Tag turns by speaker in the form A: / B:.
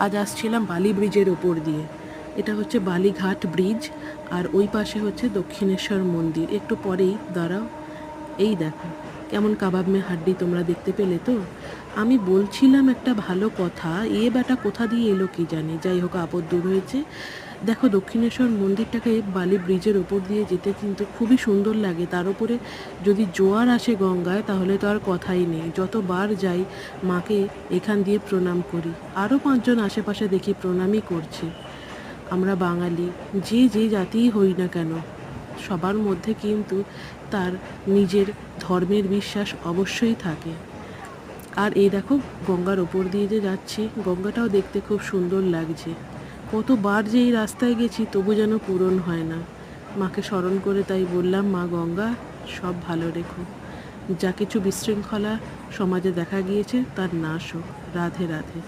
A: আজ আসছিলাম বালি ব্রিজের ওপর দিয়ে। এটা হচ্ছে বালিঘাট ব্রিজ, আর ওই পাশে হচ্ছে দক্ষিণেশ্বর মন্দির। একটু পরেই দাঁড়াও, এই দেখো কেমন কাবাব মে হাড্ডি, তোমরা দেখতে পেলে তো? আমি বলছিলাম একটা ভালো কথা, এ বেটা কোথা দিয়ে এলো কি জানি। যাই হোক, আপদ দূর হয়েছে। দেখো, দক্ষিণেশ্বর মন্দিরটাকে বালি ব্রিজের ওপর দিয়ে যেতে কিন্তু খুবই সুন্দর লাগে। তার উপরে যদি জোয়ার আসে গঙ্গায়, তাহলে তো আর কথাই নেই। যতবার যাই মাকে এখান দিয়ে প্রণাম করি। আরও 5 জন আশেপাশে দেখি প্রণামই করছে। আমরা বাঙালি, যে যে জাতিই হই না কেন, সবার মধ্যে কিন্তু তার নিজের ধর্মের বিশ্বাস অবশ্যই থাকে। আর এই দেখো, গঙ্গার ওপর দিয়ে যে যাচ্ছি, গঙ্গাটাও দেখতে খুব সুন্দর লাগছে। কতবার যে এই রাস্তায় গেছি, তবু যেন পূরণ হয় না। মাকে স্মরণ করে তাই বললাম, মা গঙ্গা, সব ভালো রেখো। যা কিছু বিশৃঙ্খলা সমাজে দেখা গিয়েছে, তার নাশ হোক। রাধে রাধে।